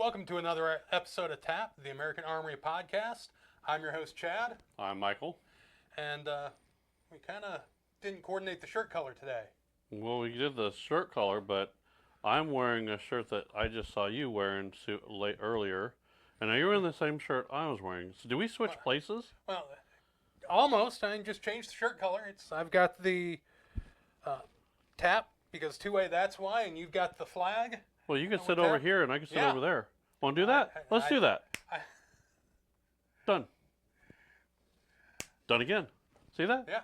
Welcome to another episode of TAAP, the American Armory Podcast. I'm your host, Chad. I'm Michael. And we kind of didn't coordinate the shirt color today. Well, we did the shirt color, but I'm wearing a shirt that I just saw you wearing earlier. And now you're wearing the same shirt I was wearing. So do we switch places? Well, almost. I just changed the shirt color. I've got the TAAP, because two-way, that's why, and you've got the flag. Well, you can sit over here and I can sit over there. Want to do that? Let's do that. Done. Done again. See that? Yeah.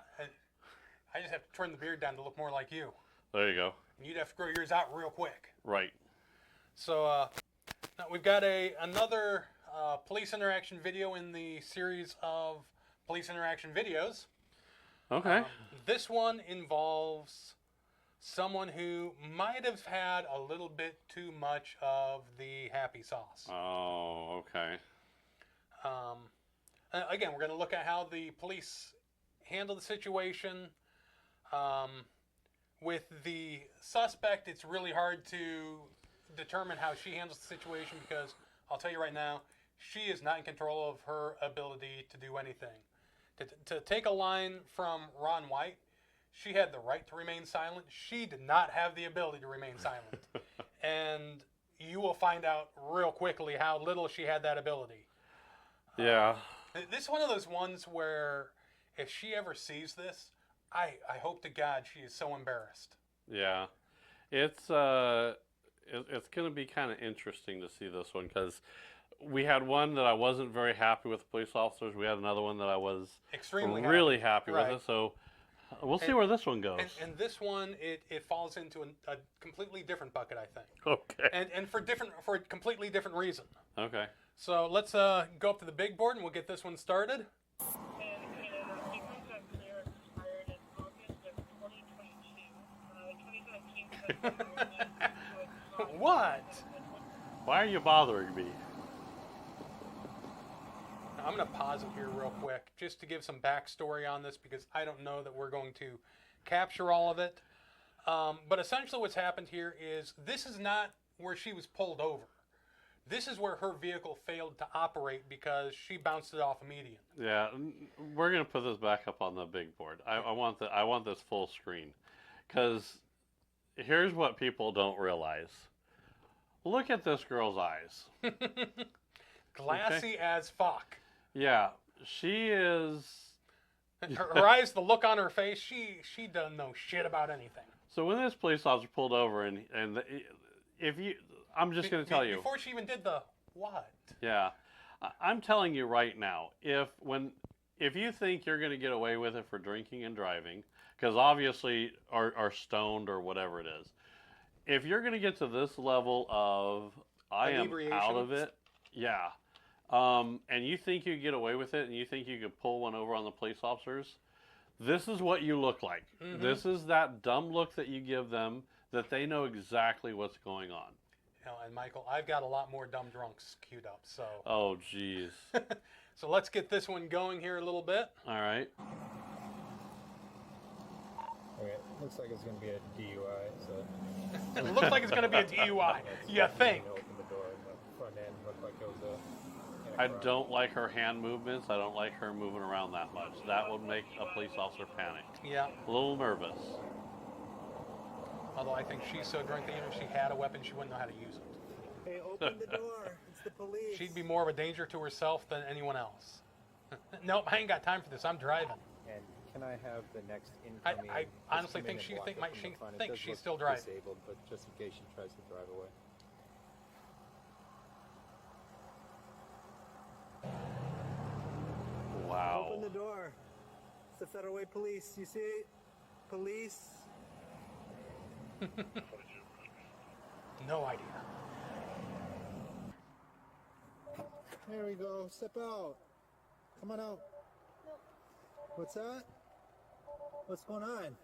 I just have to trim the beard down to look more like you. There you go. And you'd have to grow yours out real quick. Right. So now we've got another police interaction video in the series of police interaction videos. Okay. This one involves someone who might have had a little bit too much of the happy sauce. Oh, okay. Again, we're going to look at how the police handle the situation. With the suspect, it's really hard to determine how she handles the situation because I'll tell you right now, she is not in control of her ability to do anything. To take a line from Ron White, she had the right to remain silent. She did not have the ability to remain silent. And you will find out real quickly how little she had that ability. Yeah. This is one of those ones where if she ever sees this, I hope to God she is so embarrassed. Yeah. It's going to be kind of interesting to see this one because we had one that I wasn't very happy with the police officers. We had another one that I was extremely really happy with it. So we'll see where this one goes. And this one, it falls into a completely different bucket, I think. Okay. And for a completely different reason. Okay. So let's go up to the big board and we'll get this one started. What? Why are you bothering me? I'm going to pause it here real quick just to give some backstory on this because I don't know that we're going to capture all of it. But essentially what's happened here is this is not where she was pulled over. This is where her vehicle failed to operate because she bounced it off a median. Yeah, we're going to put this back up on the big board. I want this full screen because here's what people don't realize. Look at this girl's eyes. Glassy as fuck. Yeah, she is. Her eyes, the look on her face, she doesn't know shit about anything. So when this police officer pulled over and if you, I'm just going to tell you. Before she even did the what? Yeah, I'm telling you right now, if you think you're going to get away with it for drinking and driving, because obviously are stoned or whatever it is, if you're going to get to this level of I am out of it, yeah. And you think you get away with it and you think you could pull one over on the police officers, this is what you look like. Mm-hmm. This is that dumb look that you give them that they know exactly what's going on. And Michael, I've got a lot more dumb drunks queued up, so. Oh, jeez. So let's get this one going here a little bit. All right. Okay, looks like it's going to be a DUI, so. It looks like it's going to be a DUI. You think? Open the door and the front end looked like it was I don't like her hand movements. I don't like her moving around that much. That would make a police officer panic. Yeah. A little nervous. Although I think she's so drunk that even if she had a weapon, she wouldn't know how to use it. Hey, open the door. It's the police. She'd be more of a danger to herself than anyone else. Nope, I ain't got time for this. I'm driving. And can I have the next incoming? I honestly think she thinks she's still driving. Disabled, but just in case she tries to drive away. Wow. Open the door. It's the Federal Way Police. You see? Police. No idea. There we go. Step out. Come on out. No. What's that? What's going on?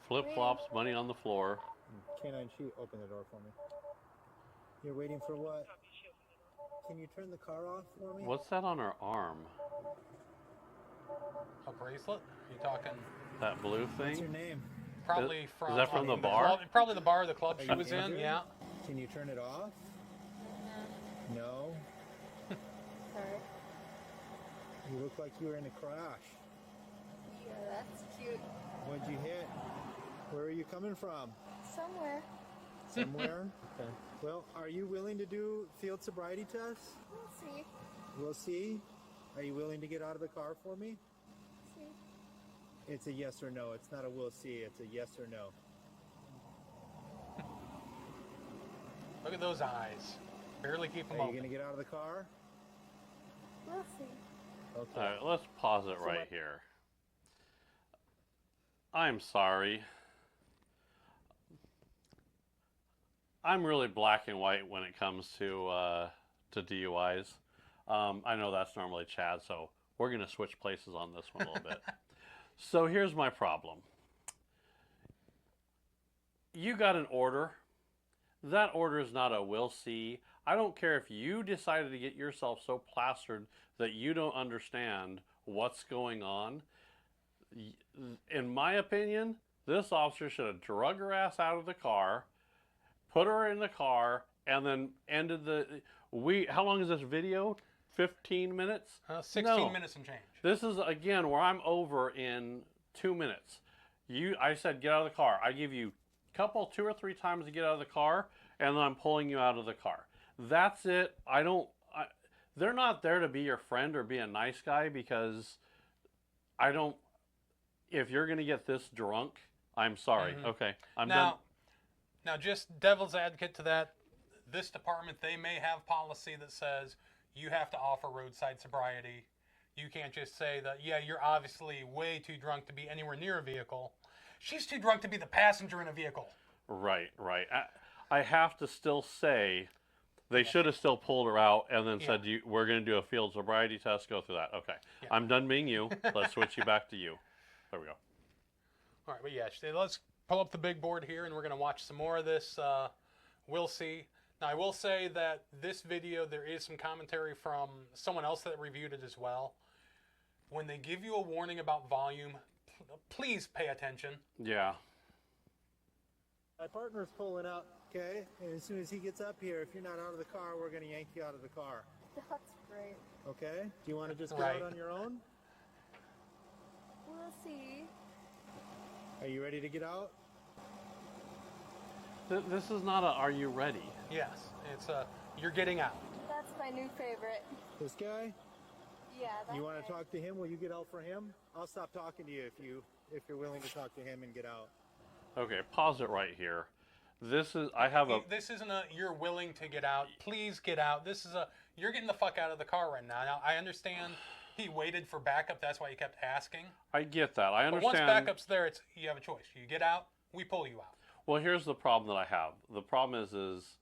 Flip-flops, money on the floor. Canine Chief, open the door for me. You're waiting for what? Can you turn the car off for me? What's that on her arm? A bracelet? You talking? That blue thing? What's your name? Probably from. Is that from the bar? Probably the bar or the club she was in. Yeah. Can you turn it off? No? Sorry. You look like you were in a crash. Yeah, that's cute. What'd you hit? Where are you coming from? Somewhere. Somewhere? Okay. Well, are you willing to do field sobriety tests? We'll see. We'll see. Are you willing to get out of the car for me? See. It's a yes or no. It's not a we'll see. It's a yes or no. Look at those eyes. Barely keep them Are you open. going to get out of the car? We'll see. Okay. All right, let's pause it right here. I'm sorry. I'm really black and white when it comes to DUIs. I know that's normally Chad, so we're going to switch places on this one a little bit. So here's my problem. You got an order. That order is not a we'll see. I don't care if you decided to get yourself so plastered that you don't understand what's going on. In my opinion, this officer should have drug her ass out of the car, put her in the car, and then ended the... How long is this video? 15 minutes? 16 No. minutes and change. This is, again, where I'm over in 2 minutes. I said, get out of the car. I give you two or three times to get out of the car, and then I'm pulling you out of the car. That's it. They're not there to be your friend or be a nice guy, because if you're going to get this drunk, I'm sorry. Mm-hmm. Okay, I'm now, done. Now, just devil's advocate to that, this department, they may have policy that says you have to offer roadside sobriety. You can't just say that, yeah, you're obviously way too drunk to be anywhere near a vehicle. She's too drunk to be the passenger in a vehicle. Right. I have to still say, they should have still pulled her out and then said, we're going to do a field sobriety test, go through that. Okay, yeah. I'm done being you. Let's switch you back to you. There we go. All right, but yeah, let's pull up the big board here, and we're going to watch some more of this. We'll see. Now, I will say that this video, there is some commentary from someone else that reviewed it as well. When they give you a warning about volume, please pay attention. Yeah. My partner's pulling out, okay? And as soon as he gets up here, if you're not out of the car, we're going to yank you out of the car. That's great. Okay? Do you want to just get out on your own? We'll see. Are you ready to get out? This is not a are you ready? Yes, it's you're getting out. That's my new favorite. This guy? Yeah, that's You want to talk to him? Will you get out for him? I'll stop talking to you if you're willing to talk to him and get out. Okay, pause it right here. This isn't a you're willing to get out. Please get out. This is a you're getting the fuck out of the car right now. Now, I understand he waited for backup. That's why he kept asking. I get that. I understand. But once backup's there, you have a choice. You get out, we pull you out. Well, here's the problem that I have. The problem is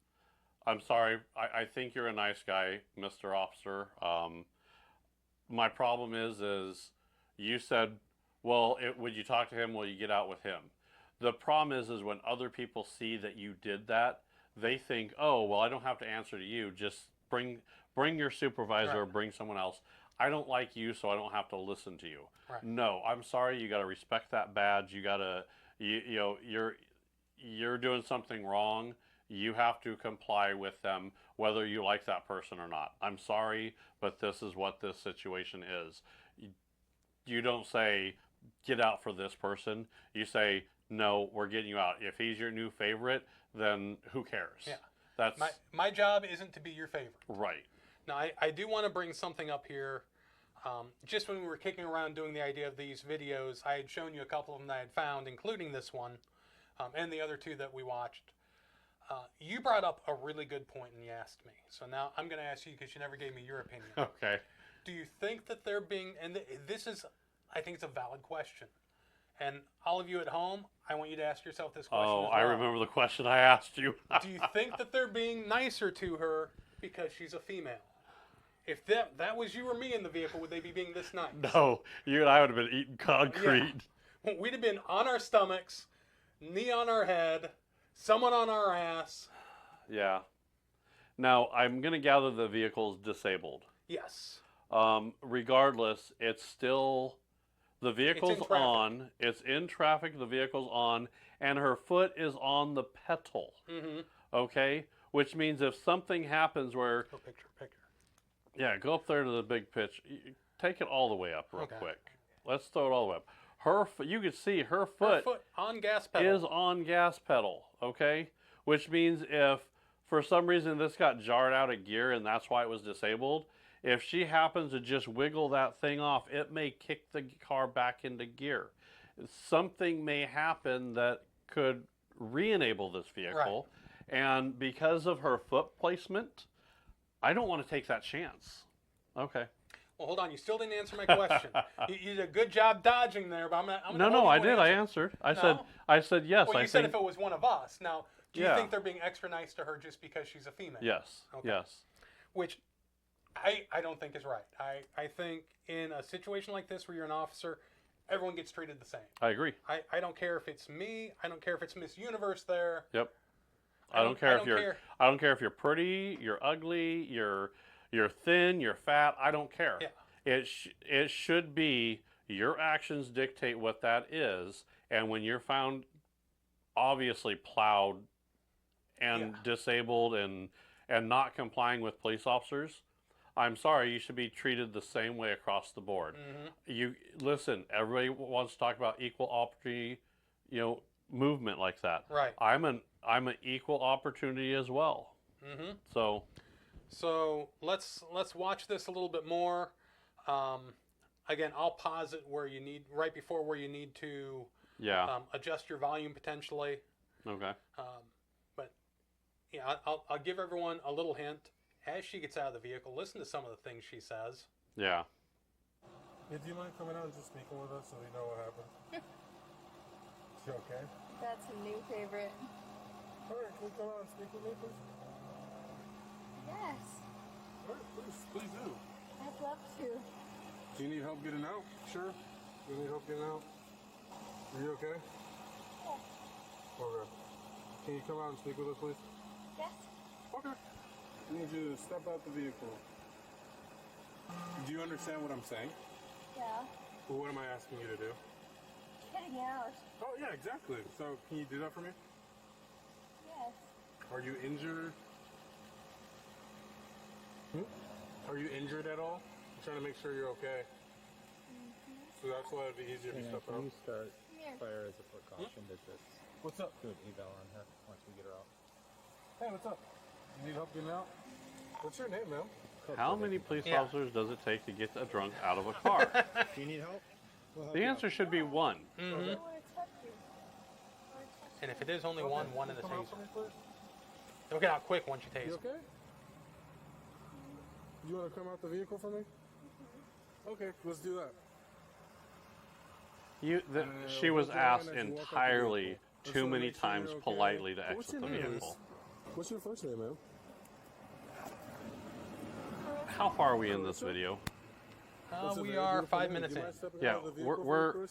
I'm sorry. I think you're a nice guy, Mr. Officer. My problem is you said, well, would you talk to him? Will you get out with him? The problem is when other people see that you did that, they think, oh, well, I don't have to answer to you. Just bring your supervisor or bring someone else. I don't like you, so I don't have to listen to you. Right. No, I'm sorry. You got to respect that badge. You got to, you're doing something wrong. You have to comply with them, whether you like that person or not. I'm sorry, but this is what this situation is. You don't say, get out for this person. You say, no, we're getting you out. If he's your new favorite, then who cares? Yeah. That's my job isn't to be your favorite. Right. Now, I do want to bring something up here. Just when we were kicking around doing the idea of these videos, I had shown you a couple of them that I had found, including this one, and the other two that we watched. You brought up a really good point and you asked me. So now I'm going to ask you because you never gave me your opinion. Okay. Do you think that they're being, and this is, I think it's a valid question. And all of you at home, I want you to ask yourself this question as well. I remember the question I asked you. Do you think that they're being nicer to her because she's a female? If that was you or me in the vehicle, would they be being this nice? No, you and I would have been eating concrete. Yeah. We'd have been on our stomachs, knee on our head, someone on our ass. Yeah. Now, I'm going to gather the vehicle's disabled. Yes. Regardless, it's still, the vehicle's on, it's in traffic, the vehicle's on, and her foot is on the pedal. Mm-hmm. Okay, which means if something happens where, Go picture. yeah, go up there to the big pitch. Take it all the way up real Okay. quick. Let's throw it all the way up. You can see her Her foot foot on gas pedal. is on gas pedal, okay? Which means if for some reason this got jarred out of gear and that's why it was disabled, if she happens to just wiggle that thing off, it may kick the car back into gear. Something may happen that could re-enable this vehicle, and because of her foot placement, I don't want to take that chance. Okay. Well, hold on. You still didn't answer my question. You did a good job dodging there, but I'm gonna No, hold you I to did. an I answer. answered. I No? said yes. Well, I you said think if it was one of us. Now, do you Yeah. think they're being extra nice to her just because she's a female? yes. Okay. Yes. Which I don't think is right. I think in a situation like this where you're an officer, everyone gets treated the same. I agree. I don't care if it's me. I don't care if it's Miss Universe there. Yep. I I don't care if you're care. I don't care if you're pretty, you're ugly, you're thin, you're fat. I don't care. Yeah. It should be your actions dictate what that is, and when you're found obviously plowed and disabled and not complying with police officers, I'm sorry, you should be treated the same way across the board. You listen, everybody wants to talk about equal opportunity, movement like that. Right. I'm an equal opportunity as well. So let's watch this a little bit more. Again, I'll pause it where you need right before where you need to adjust your volume potentially. Okay. But yeah, I'll give everyone a little hint as she gets out of the vehicle. Listen to some of the things she says. Yeah. Yeah, do you mind coming out and just speaking with us so we know what happened? Is you okay? That's a new favorite. Alright, can you come out and speak with me, please? Yes, Alright, please do. I'd love to. Do you need help getting out? Sure. You need help getting out? Are you okay? Yeah. Okay. Can you come out and speak with us, please? Yes. Okay. I need you to step out the vehicle. Do you understand what I'm saying? Yeah. Well, what am I asking you to do? Getting out. Oh, yeah, exactly. So, can you do that for me? Yes. Are you injured? Are you injured at all? I'm trying to make sure you're okay. So that's why it'd be easier to step out. Can you start Here. fire as a precaution to just What's up? do an eval on her once we get her out? Hey, what's up? You need help getting out? What's your name, man? How many police Yeah. officers does it take to get a drunk out of a car? Do you need help? We'll help The you out. answer should be one. I want to touch you. I wanna touch And if it is only Okay. one Can in you the come same. out for me, please? They'll get out quick once you You tase. okay? You want to come out the vehicle for me? Okay, let's do that. She was hold your hand asked as you walk out the entirely vehicle. I just too wanna many make sure times you're okay. politely to What's exit your the name? vehicle. What's your first name, man? How far are we in this video? What's a We very are beautiful 5 name. minutes Do you in. mind stepping Yeah, out of the we're- vehicle we're- for me,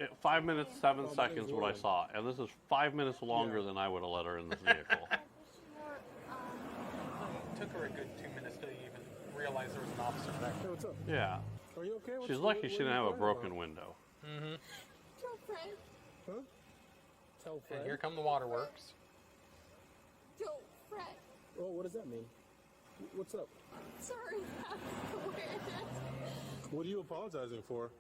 Carissa? 5 minutes, 7 Oh, seconds what I Lauren. saw, and this is 5 minutes longer than I would have let her in this vehicle. I wish you were, It took her a good 2 minutes to even realize there was an officer there. Hey, what's up? Yeah, Are you okay? she's lucky she didn't have a broken window. Tell Fred. Huh? Tell And Fred. here come the waterworks. Don't fret. Oh, what does that mean? What's up? Sorry, that's weird. What are you apologizing for?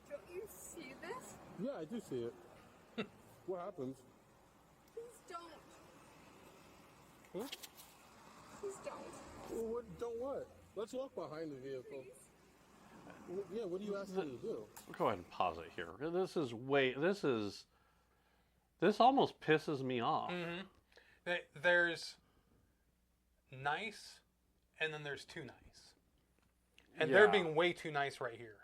Don't you see this? Yeah, I do see it. What happened? Please don't. Huh? Please don't. Well, don't what? Let's walk behind the vehicle. Please. Yeah, what are you asking me to do? Go ahead and pause it here. This almost pisses me off. There's nice, and then there's too nice. And they're Yeah. being way too nice right here.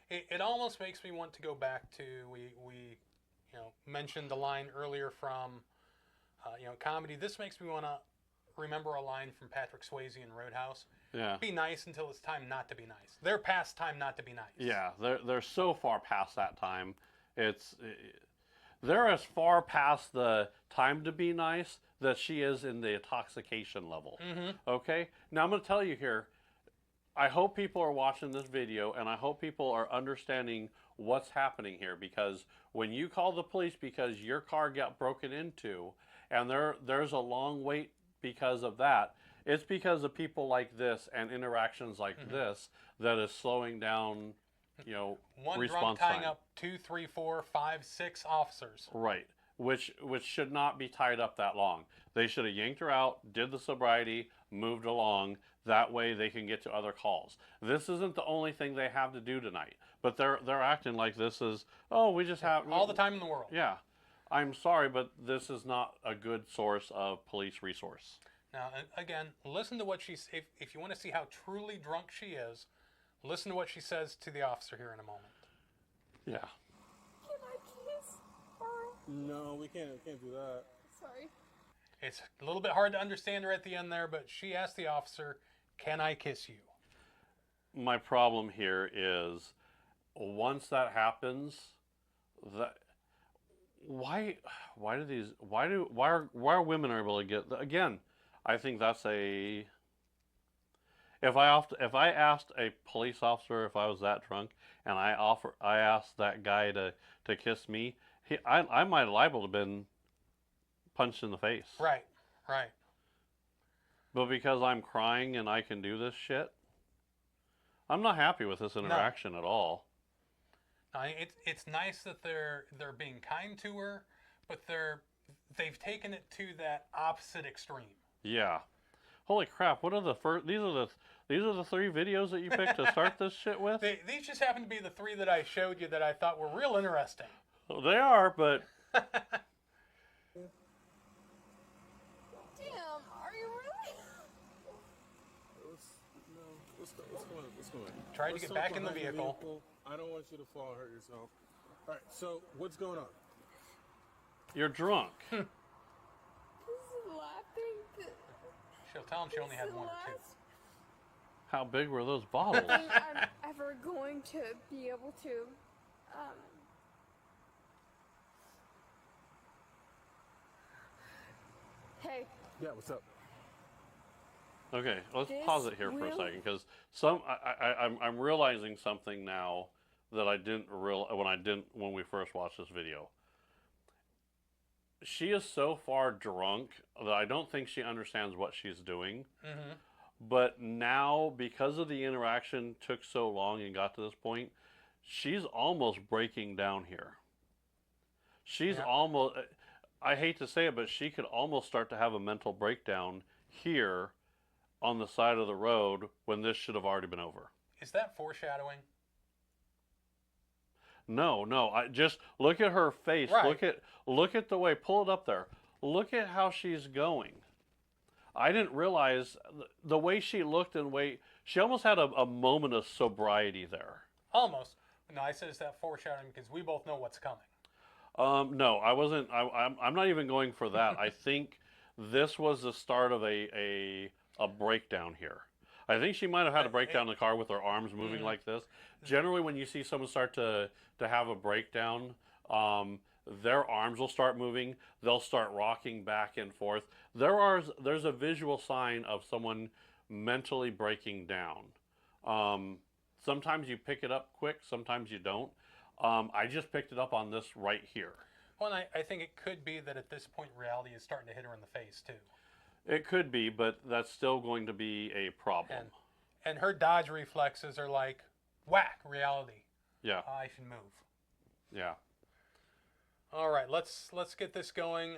It almost makes me want to go back to we mentioned the line earlier from comedy. This makes me want to remember a line from Patrick Swayze in Roadhouse. Yeah. Be nice until it's time not to be nice. They're past time not to be nice. Yeah, they're so far past that time. They're as far past the time to be nice that she is in the intoxication level. Okay? Now I'm going to tell you here, I hope people are watching this video and I hope people are understanding what's happening here, because when you call the police because your car got broken into and there's a long wait because of that. It's because of people like this and interactions like this that is slowing down, One response drunk tying time. up 2, 3, 4, 5, 6 officers. Right. Which should not be tied up that long. They should have yanked her out, did the sobriety, moved along. That way they can get to other calls. This isn't the only thing they have to do tonight. But they're acting like this is, oh, we just have All the time in the world. Yeah. I'm sorry, but this is not a good source of police resource. Now, again, listen to what she's. If you want to see how truly drunk she is, listen to what she says to the officer here in a moment. Yeah. Can I kiss her? No, we can't do that. Sorry. It's a little bit hard to understand her at the end there, but she asked the officer, "Can I kiss you?" My problem here is once that happens, that why are women able to get again? I think that's a. If I asked a police officer if I was that drunk and I asked that guy to kiss me, I might have liable to been punched in the face. Right. But because I'm crying and I can do this shit, I'm not happy with this interaction at all. It's nice that they're being kind to her, but they've taken it to that opposite extreme. Yeah. Holy crap! What are the first? These are the 3 videos that you picked to start this shit with. These just happen to be the 3 that I showed you that I thought were real interesting. They are, but Damn, are you really? Let's go in. Tried to Let's get talk back in the behind vehicle. I don't want you to fall and hurt yourself. All right, so what's going on? you're drunk. This is laughing. She'll tell him she only had 1 or 2. How big were those bottles? I'm ever going to be able to, Hey, Yeah, what's up? Okay, let's This pause it here for a will- second because I'm realizing something now that I didn't when we first watched this video. She is so far drunk that I don't think she understands what she's doing. Mm-hmm. But now, because of the interaction took so long and got to this point, she's almost breaking down here. She's almost, I hate to say it, but she could almost start to have a mental breakdown here on the side of the road when this should have already been over. Is that foreshadowing? No, I just look at her face. Right. Look at the way, pull it up there. Look at how she's going. I didn't realize the way she looked and she almost had a moment of sobriety there. Almost. No, I said it's that foreshadowing because we both know what's coming. No, I wasn't. I'm not even going for that. I think this was the start of a breakdown here. I think she might have had a breakdown in the car with her arms moving like this. Generally, when you see someone start to have a breakdown, their arms will start moving. They'll start rocking back and forth. There's a visual sign of someone mentally breaking down. Sometimes you pick it up quick. Sometimes you don't. I just picked it up on this right here. Well, and I think it could be that at this point reality is starting to hit her in the face too. It could be, but that's still going to be a problem. And her dodge reflexes are like, whack, reality. Yeah. I should move. Yeah. All right, let's get this going.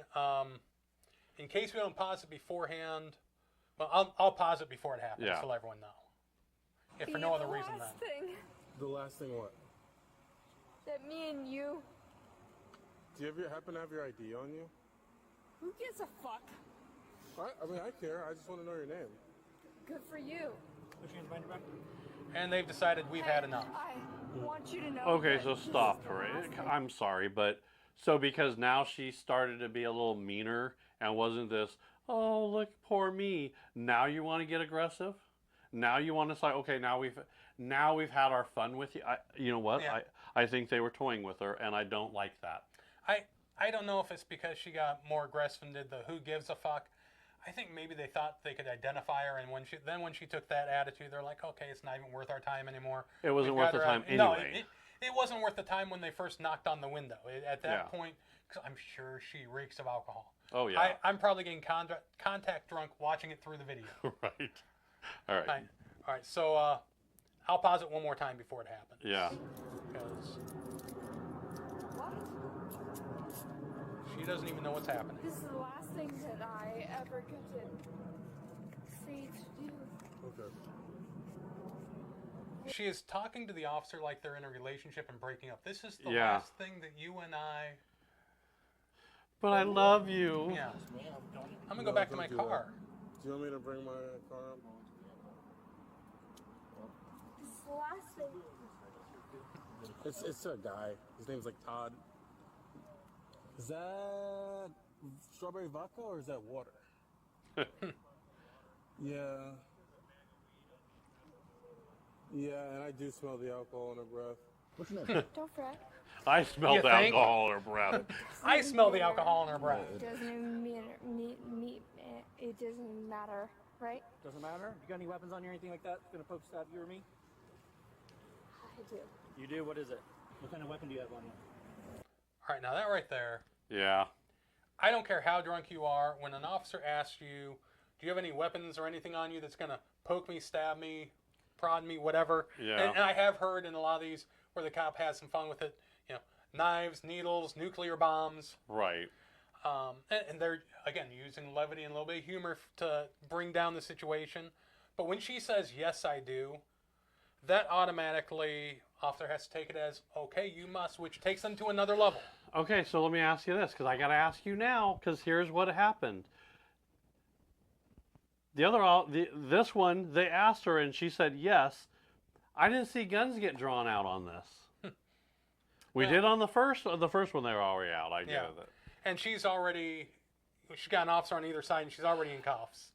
In case we don't pause it beforehand, well, I'll pause it before it happens Yeah. to let everyone know. If for no other reason then. Thing The last thing what? that me and you, Do you ever happen to have your ID on you? who gives a fuck? I mean, I care. I just want to know your name. Good for you. And they've decided we've had enough. I want you to know. Okay, that so this stop is the for last it. thing. I'm sorry, but so because now she started to be a little meaner and wasn't this, oh, look, poor me. Now you want to get aggressive? Now you want to say, okay, now we've had our fun with you. You know what? Yeah. I think they were toying with her, and I don't like that. I don't know if it's because she got more aggressive and did the who gives a fuck. I think maybe they thought they could identify her, and when she took that attitude, they're like, okay, it's not even worth our time anymore. It wasn't We've got worth the her time out. No, anyway. it wasn't worth the time when they first knocked on the window. At that Yeah. point, because I'm sure she reeks of alcohol. Oh yeah. I'm probably getting contact drunk watching it through the video. Right. All right. All right, so I'll pause it one more time before it happens. Yeah. Because she doesn't even know what's happening. This is the last thing that I ever get to see to do. Okay. She is talking to the officer like they're in a relationship and breaking up. This is the Yeah. last thing that you and I... But I love you. Yeah. I'm going to go No, back to don't my do car. Do you want me to bring my car up? This is the last thing. It's a guy. His name's like Todd. Is that strawberry vodka or is that water? Yeah. Yeah, and I do smell the alcohol in her breath. What's your name? Don't fret. I smelled You the think? alcohol in her breath. I smell the alcohol in her breath. It doesn't even it doesn't matter, right? Doesn't matter. You got any weapons on you or anything like that? Gonna poke stab you or me? I do. You do? What is it? What kind of weapon do you have on you? All right, now that right there, Yeah. I don't care how drunk you are. When an officer asks you, do you have any weapons or anything on you that's going to poke me, stab me, prod me, whatever. Yeah. And I have heard in a lot of these where the cop has some fun with it, you know, knives, needles, nuclear bombs. Right. And they're, again, using levity and a little bit of humor to bring down the situation. But when she says, yes, I do, that automatically, officer has to take it as, okay, you must, which takes them to another level. Okay, so let me ask you this, because I got to ask you now, because here's what happened. This one, they asked her, and she said yes. I didn't see guns get drawn out on this. We Yeah. did on the first one. They were already out. I get it. And she's got an officer on either side, and she's already in cuffs.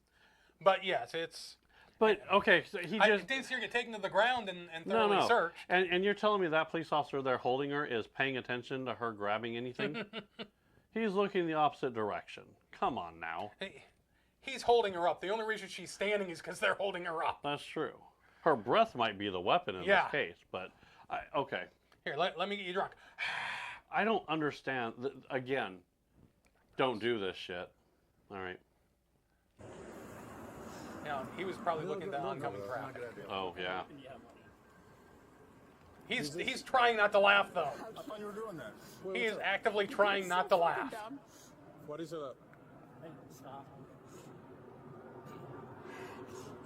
But yes, it's... But, okay, so he I just... didn't see her get taken to the ground and No, thoroughly no. searched. And you're telling me that police officer there holding her is paying attention to her grabbing anything? He's looking the opposite direction. Come on now. He's holding her up. The only reason she's standing is because they're holding her up. That's true. Her breath might be the weapon in Yeah. this case, but... okay. Here, let me get you drunk. I don't understand. Again, don't do this shit. All right. You know, he was probably looking at the oncoming traffic. Oh, yeah. He's trying not to laugh, though. I thought you were doing that. He is actively trying not to laugh. What is it up? Hey, stop.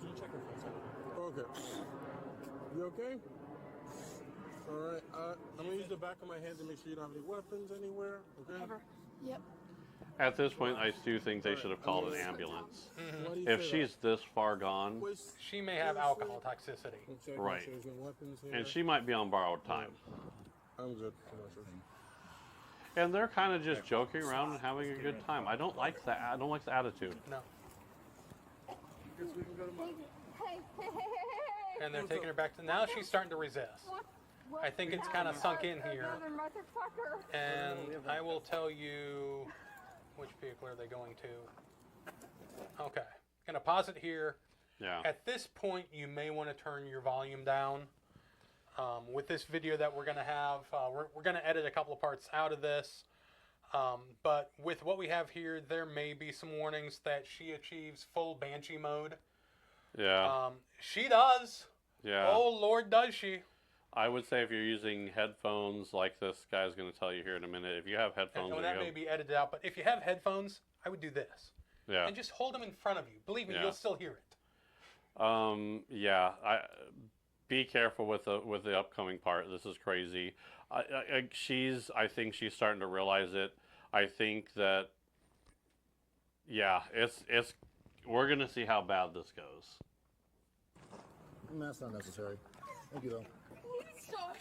Can you check her for a second? Okay. You okay? All right. I'm gonna use the back of my hand to make sure you don't have any weapons anywhere. Okay. Whatever. Yep. At this point, I do think they should have called an ambulance. Why do you If say she's this far gone, that? She may have alcohol toxicity. I'm checking, Right. so there's no weapons here. and she might be on borrowed time. I'm good. I'm not sure. And they're kind of just joking around and having a good time. I don't like that. I don't like the attitude. No. Hey. And they're taking her back to... Now she's starting to resist. I think it's kind of sunk in here. Another motherfucker. And I will tell you which vehicle are they going to. Okay. Gonna pause it here. Yeah. At this point, you may want to turn your volume down. With this video that we're going to have, we're going to edit a couple of parts out of this. But with what we have here, there may be some warnings that she achieves full Banshee mode. Yeah. She does. Yeah. Oh, Lord, does she. I would say if you're using headphones like this guy's going to tell you here in a minute, if you have headphones, And and that you may have- be edited out. But if you have headphones, I would do this. yeah. And just hold them in front of you. Believe me, Yeah. you'll still hear it. Yeah. Be careful with the upcoming part. This is crazy. I think she's starting to realize it. I think that, yeah, we're gonna see how bad this goes. That's not necessary. Thank you, though. Please stop.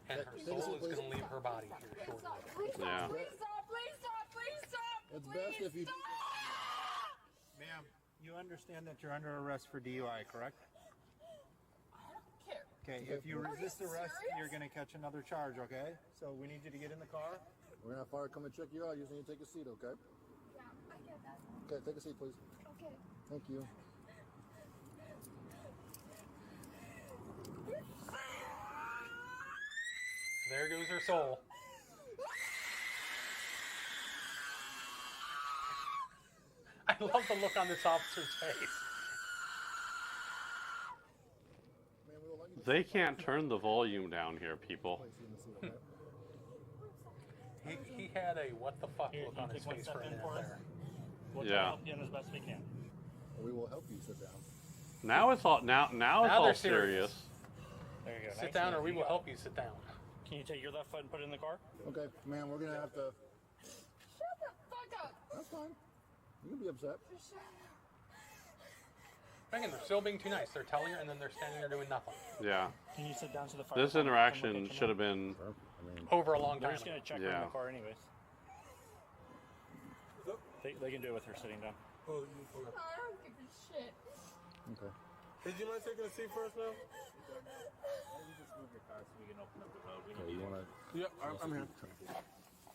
And her soul is going to leave her body here shortly. Please stop. Yeah. Please stop. Please stop. Please stop. It's best if you... Ma'am, you understand that you're under arrest for DUI, correct? Okay, if you resist arrest, you're going to catch another charge, okay? So we need you to get in the car. We're going to have fire come and check you out. You just need to take a seat, okay? Yeah, I get that. Okay, take a seat, please. Okay. Thank you. There goes her soul. I love the look on this officer's face. They can't turn the volume down here, people. He had a what the fuck Here, look can on you his take one face step for a in minute for us? there. We'll try to Yeah. help you in as best we can. We will help you sit down. Now it's all now it's Now all they're serious. serious. There you go. Sit Nice down and or we easy. will help you sit down. Can you take your left foot and put it in the car? Okay, man, we're gonna have to. Shut the fuck up. That's fine. You can be upset. Just shut up. Again, they're still being too nice. They're telling her and then they're standing there doing nothing. Yeah. Can you sit down to the fire? This interaction should have been Over a long They're time just going ago. to check her in Yeah. the car anyways. They can do it with her sitting down. Oh, you okay. I don't give a shit. Okay. Hey, do you mind taking a seat first now? Okay, you wanna? Yeah, I'm here.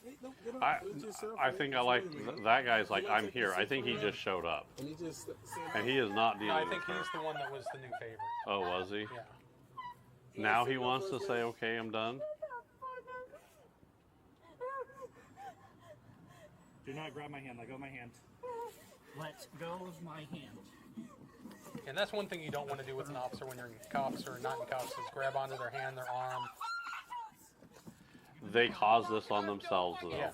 Hey, no, get up. I It's yourself, I man. think I It's like really me. that guy's like I'm here. I think he just showed up. And he just stand And he is not No, dealing I with think her. he's the one that was the new favorite. Oh, was he? Yeah. Now he wants to say, okay, I'm done. Do not grab my hand. Let go of my hand. Let go of my hand. And that's one thing you don't want to do with an officer when you're in cuffs or not in cuffs is grab onto their hand, their arm. They caused this on themselves, though. Yeah.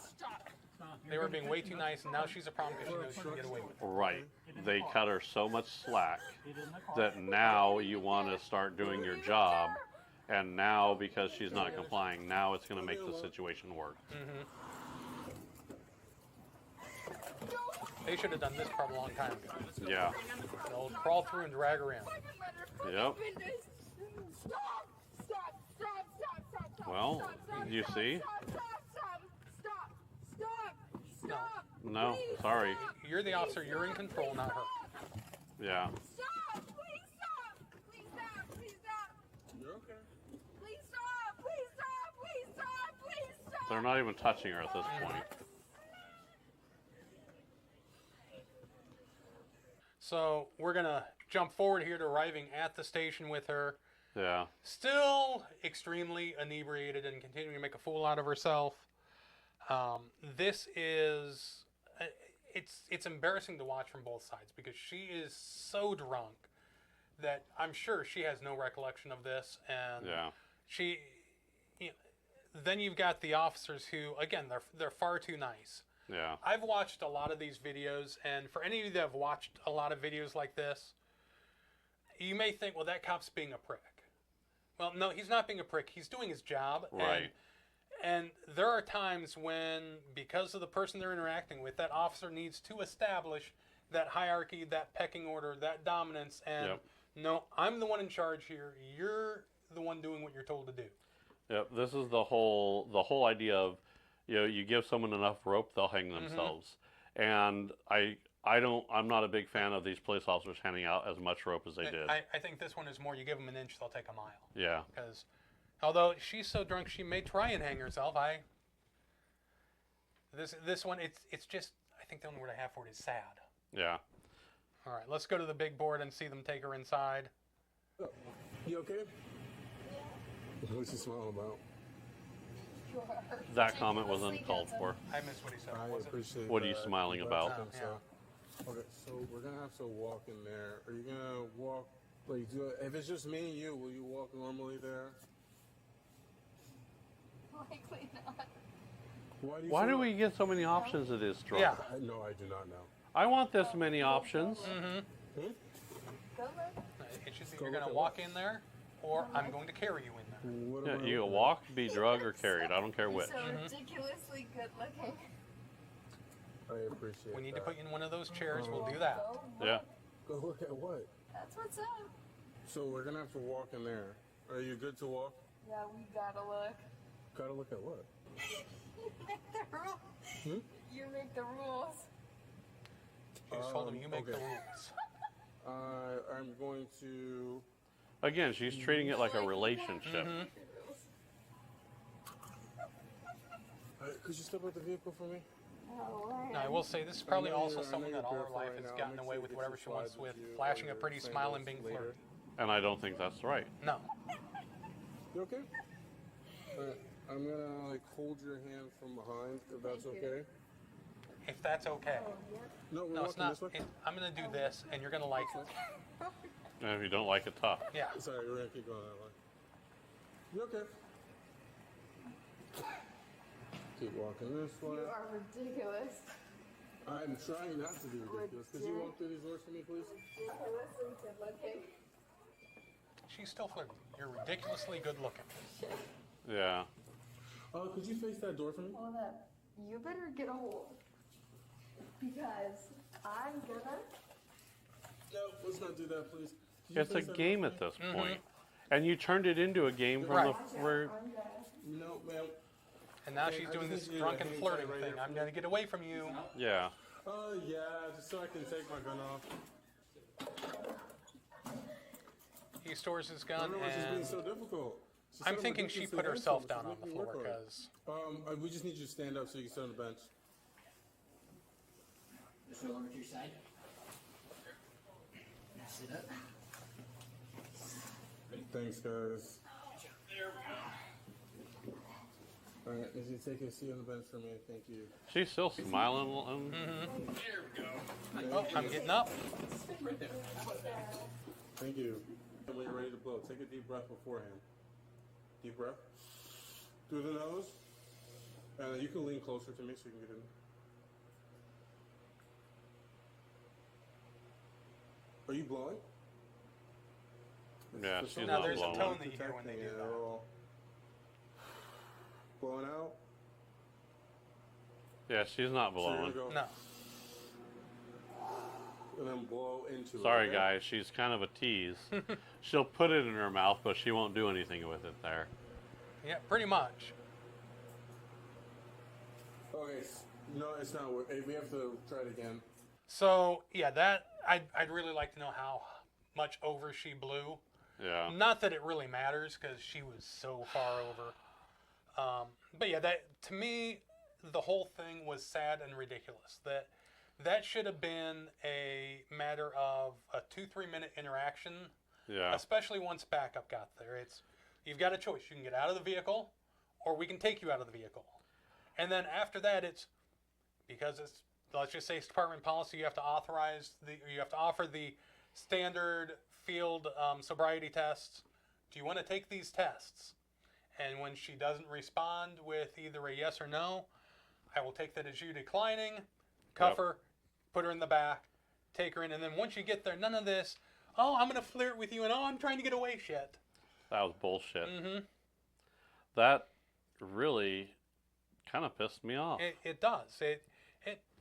They were being way too nice, and now she's a problem because she knows she can get away with it. Right. They cut her so much slack that now you want to start doing your job, and now because she's not complying, now it's going to make the situation worse. They should have done this part a long time ago. Yeah. The old crawl through and drag her in. Yep. Stop! Stop! Stop! Stop! Stop! Stop! Well, stop, stop, you stop, see? Stop! Stop! Stop! Stop! Stop! Stop! No, Please, sorry. stop. You're the officer. You're in control, not her. Yeah. Stop! Please stop! Please stop! Please stop! You're okay. Please stop! Please stop! Please stop! Please stop! They're not even touching her at this point. So we're going to jump forward here to arriving at the station with her. Yeah. Still extremely inebriated and continuing to make a fool out of herself. This is... It's embarrassing to watch from both sides because she is so drunk that I'm sure she has no recollection of this. And Yeah. she... You know, then you've got the officers who, again, they're far too nice. Yeah. I've watched a lot of these videos, and for any of you that have watched a lot of videos like this, you may think, well, that cop's being a prick. Well, no, he's not being a prick. He's doing his job. Right. And there are times when, because of the person they're interacting with, that officer needs to establish that hierarchy, that pecking order, that dominance, and Yep. no, I'm the one in charge here. You're the one doing what you're told to do. Yep. This is the whole idea of, you give someone enough rope, they'll hang themselves. And I'm not a big fan of these police officers handing out as much rope as they did. I think this one is more, you give them an inch, they'll take a mile. Yeah. Because although she's so drunk she may try and hang herself, this one it's just, I think the only word I have for it is sad. Yeah. All right, let's go to the big board and see them take her inside. Oh, you okay? What's he smiling about? That comment was uncalled for. I missed what he said. I Was it? appreciate What are you that. smiling But about? I think so. Okay, so we're gonna have to walk in there. Are you gonna walk like if it's just me and you, will you walk normally there? Likely not. Why do we get so many options of this drug? Yeah. No, I do not know. I want this many options. Go look. It should be, you're going to walk in there, or I'm going to carry you in there. What Yeah, am I you looking walk, be drugged, or carried. I don't care which. So ridiculously good looking. at? I appreciate We need to that. put you in one of those chairs. We'll do that. Go look. Yeah. Go look at what? That's what's up. So we're gonna have to walk in there. Are you good to walk? Yeah, we gotta look. Gotta look at what? You make the rules. Hmm? You make the rules. You just told them you make the okay. rules. I'm going to. Again, she's treating it like a relationship. Could you step out the vehicle for me? Oh, Now, I will say this is probably I know also you're- I know someone you're that all her barefoot life right has now. gotten Make away sure with you get whatever your she wants slides with, you flashing or a pretty your smile and sandals being flirty. And I don't think that's right. No. You okay? I'm gonna like hold your hand from behind, if that's okay. If that's okay. No, we're No, it's walking not. this way. I'm going to do this, and you're going to like it. And if you don't like it, tough. Yeah. Sorry, we're gonna keep going that way. You okay? Keep walking this way. You are ridiculous. I'm trying not to be ridiculous. Could you walk through these doors for me, please? Ridiculously good looking. She's still flirting. You're ridiculously good looking. Yeah. Could you face that door for me? Hold up. You better get a hold. Because I'm gonna. No, let's not do that, please. Could you It's a face that game door at for me? this point. And you turned it into a game from Right. where I'm gonna. No, ma'am. And now Okay, she's I doing just this need you to drunken hang flirting tight right thing. here I'm for going me. to get away from you. yeah. Yeah, just so I can take my gun off. He stores his I gun, don't know why she's being and so difficult. She I'm said I'm thinking she ridiculously put herself handsome. down on She's the making me floor work hard. because We just need you to stand up so you can sit on the bench. Just roll over to your side. Now sit up. Thanks, guys. There we go. All right, as you take a seat on the bench for me, thank you. she's still smiling. There we go. oh, I'm getting up. Right there. Thank you. And when you're ready to blow, take a deep breath beforehand. Deep breath. Through the nose. And then you can lean closer to me so you can get in. Are you blowing? Yeah, For she's some Now, not there's a blowing. tone that you hear when they do Detecting it that. at all. Blowing out. Yeah, she's not So you're blowing. gonna go, No. and then blow into it. Sorry, okay? guys. She's kind of a tease. She'll put it in her mouth, but she won't do anything with it there. Yeah, pretty much. Okay, no, it's not working. We have to try it again. So, yeah, that I'd really like to know how much over she blew. Yeah. Not that it really matters because she was so far over. But yeah, that to me, the whole thing was sad and ridiculous. That should have been a matter of a 2-3 minute interaction, Yeah. especially once backup got there. You've got a choice. You can get out of the vehicle, or we can take you out of the vehicle. And then after that, because it's, let's just say it's department policy, you have to offer the standard field sobriety tests. Do you want to take these tests? And when she doesn't respond with either a yes or no, I will take that as you declining, cuff Yep. her, put her in the back, take her in, and then once you get there, none of this, oh, I'm going to flirt with you, and oh, I'm trying to get away shit. That was bullshit. Mm-hmm. That really kind of pissed me off. It does. It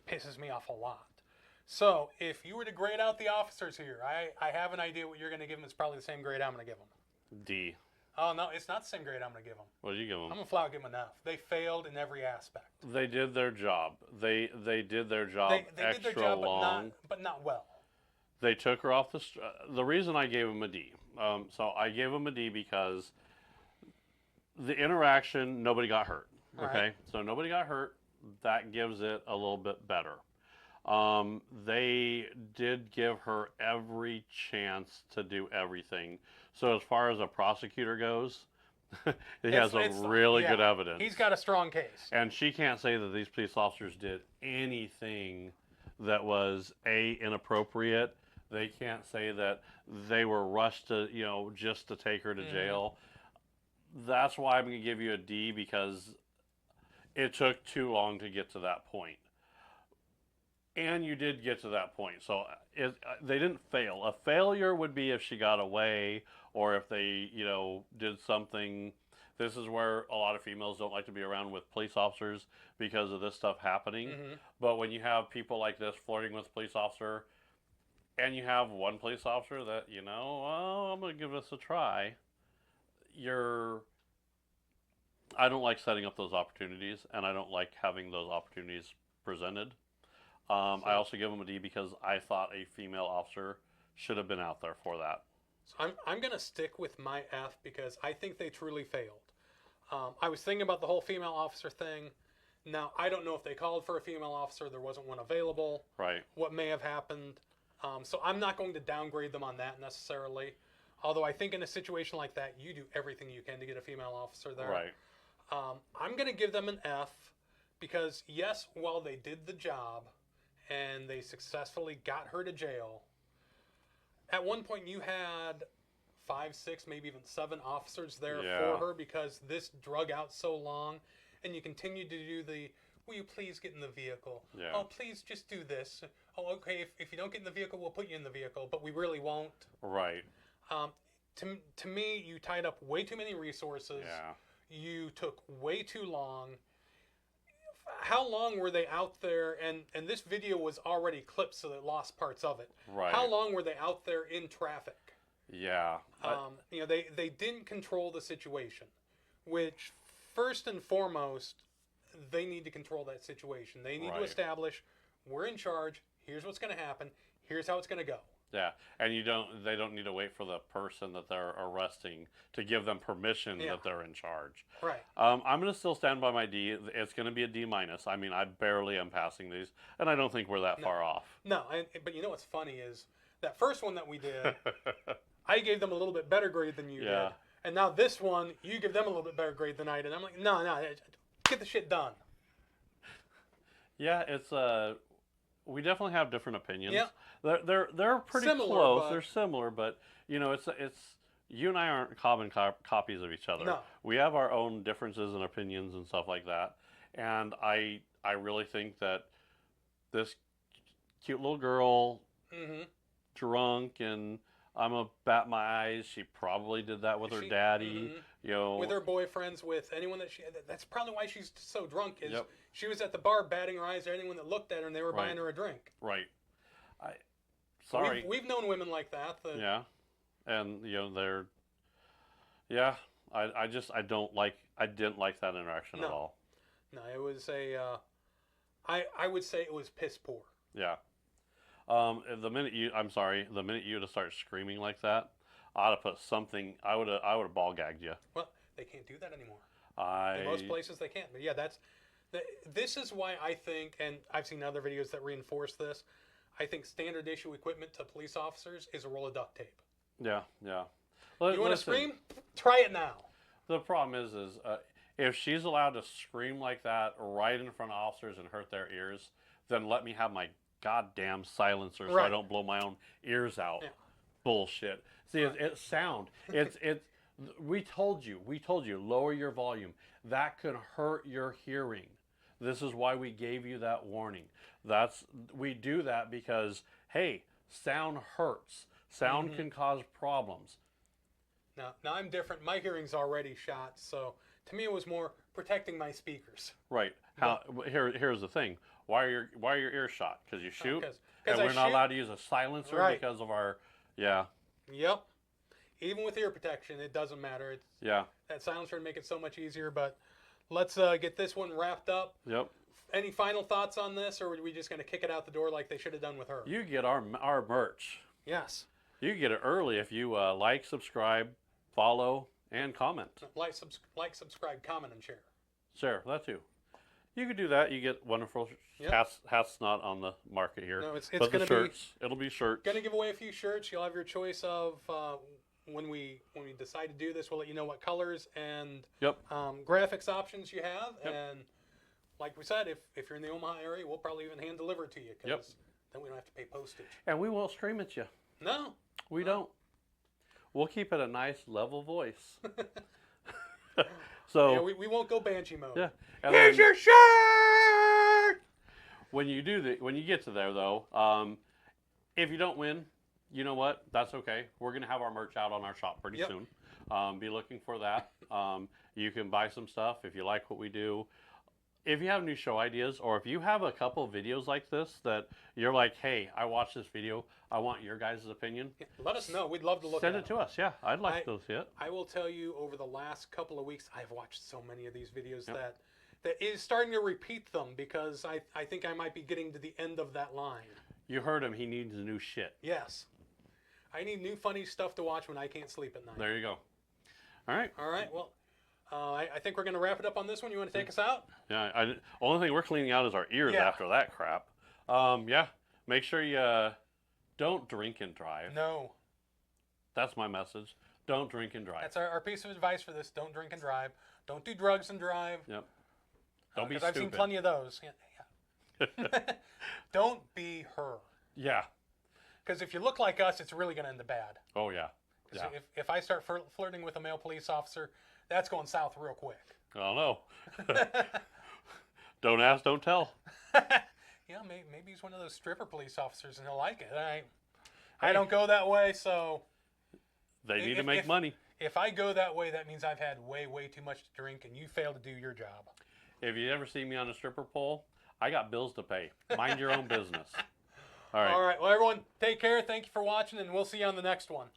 pisses me off a lot. So if you were to grade out the officers here, I have an idea what you're going to give them. It's probably the same grade I'm going to give them. D. Oh, no, it's not the same grade I'm going to give them. What did you give I'm them? going to flat give them an F. They failed in every aspect. They did their job. They did their job They extra did their job, long. but not well. They took her off the reason I gave them a D. So I gave them a D because the interaction, nobody got hurt. Okay, Right. so nobody got hurt. That gives it a little bit better. They did give her every chance to do everything. So as far as a prosecutor goes, he has really good evidence. He's got a strong case. And she can't say that these police officers did anything that was inappropriate. They can't say that they were rushed to, just to take her to jail. That's why I'm going to give you a D, because it took too long to get to that point. And you did get to that point. So they didn't fail. A failure would be if she got away, or if they, did something. This is where a lot of females don't like to be around with police officers because of this stuff happening. But when you have people like this flirting with a police officer, and you have one police officer that, oh, I'm going to give this a try, I don't like setting up those opportunities, and I don't like having those opportunities presented. I also give them a D because I thought a female officer should have been out there for that. So I'm going to stick with my F because I think they truly failed. I was thinking about the whole female officer thing. Now, I don't know if they called for a female officer. There wasn't one available. Right. What may have happened. So I'm not going to downgrade them on that necessarily. Although I think in a situation like that, you do everything you can to get a female officer there. Right. I'm going to give them an F because, yes, while they did the job and they successfully got her to jail, at one point you had 5, 6, maybe even 7 officers there for her because this drug out so long, and you continued to do the, will you please get in the vehicle? Yeah. Oh, please just do this. Oh, okay, if you don't get in the vehicle, we'll put you in the vehicle, but we really won't. Right. To me, you tied up way too many resources. Yeah. You took way too long. How long were they out there? And this video was already clipped, so they lost parts of it. Right. How long were they out there in traffic? Yeah. You know, they didn't control the situation, which first and foremost, they need to control that situation. They need to establish, we're in charge. Here's what's going to happen. Here's how it's going to go. Yeah, and they don't need to wait for the person that they're arresting to give them permission that they're in charge. Right. I'm going to still stand by my D. It's going to be a D minus. I mean, I barely am passing these, and I don't think we're that far off. No, but you know what's funny is that first one that we did, I gave them a little bit better grade than you did. And now this one, you give them a little bit better grade than I did. I'm like, no, get the shit done. Yeah, it's we definitely have different opinions. Yeah. They're pretty Similar, close. but- They're similar, but you know, it's you and I aren't common copies of each other. No. We have our own differences and opinions and stuff like that. And I really think that this cute little girl, drunk, and I'm gonna bat my eyes. She probably did that with her daddy. You know, with her boyfriends, with anyone that that's probably why she's so drunk. Is Yep. she was at the bar batting her eyes at anyone that looked at her, and they were buying her a drink. Right. Sorry. We've known women like that. Yeah, and you know they're. Yeah, I didn't like that interaction at all. No, it was I would say it was piss poor. Yeah. The minute you to start screaming like that, I'd have put something. I would have ball gagged you. Well, they can't do that anymore. In most places they can't. But yeah, this is why I think, and I've seen other videos that reinforce this. I think standard issue equipment to police officers is a roll of duct tape. Yeah. You want to scream? Try it now. The problem is if she's allowed to scream like that right in front of officers and hurt their ears, then let me have my goddamn silencer so I don't blow my own ears out. Yeah. Bullshit. See, it's sound. It's we told you, lower your volume. That could hurt your hearing. This is why we gave you that warning. We do that because, hey, sound hurts. Sound can cause problems. Now I'm different. My hearing's already shot, so to me it was more protecting my speakers. Right. Here's the thing. Why are your ears shot? Because you shoot, and we're not shoot. allowed to use a silencer because of our Yep. Even with ear protection, it doesn't matter. That silencer would make it so much easier. But let's get this one wrapped up. Yep. Any final thoughts on this, or are we just going to kick it out the door like they should have done with her? You get our merch. Yes. You get it early if you like, subscribe, follow, and comment. Like, subscribe, comment, and share. Share that too. You could do that. You get wonderful hats not on the market here. No, it's but going the to shirts. It'll be shirts. Going to give away a few shirts. You'll have your choice of when we decide to do this. We'll let you know what colors and graphics options you have. And like we said, if you're in the Omaha area, we'll probably even hand deliver it to you because then we don't have to pay postage. And we won't scream at you. No. We don't. We'll keep it a nice level voice. So we won't go banshee mode. Yeah. Here's your shirt. When you get to there though, if you don't win, you know what? That's okay. We're gonna have our merch out on our shop pretty soon. Be looking for that. You can buy some stuff if you like what we do. If you have new show ideas, or if you have a couple of videos like this that you're like, hey, I watched this video, I want your guys' opinion. Let us know. We'd love to look at it. Send it to us. Yeah, I'd like to see it. I will tell you, over the last couple of weeks, I've watched so many of these videos that is starting to repeat them because I think I might be getting to the end of that line. You heard him. He needs new shit. Yes. I need new funny stuff to watch when I can't sleep at night. There you go. All right. Well, I think we're going to wrap it up on this one. You want to take us out? Yeah. Only thing we're cleaning out is our ears after that crap. Make sure you don't drink and drive. No. That's my message. Don't drink and drive. That's our piece of advice for this. Don't drink and drive. Don't do drugs and drive. Yep. Don't be Because I've seen stupid. plenty of those. Yeah. Don't be her. Yeah. Because if you look like us, it's really going to end bad. Oh yeah. 'Cause Yeah. if I start flirting with a male police officer, that's going south real quick. I don't know. Don't ask, don't tell. Yeah, maybe he's one of those stripper police officers and he'll like it. I don't go that way, so They need to If- make if- money. if I go that way, that means I've had way too much to drink and you fail to do your job. If you ever see me on a stripper pole, I got bills to pay. Mind your own business. All right. All right, well, everyone, take care. Thank you for watching, and we'll see you on the next one.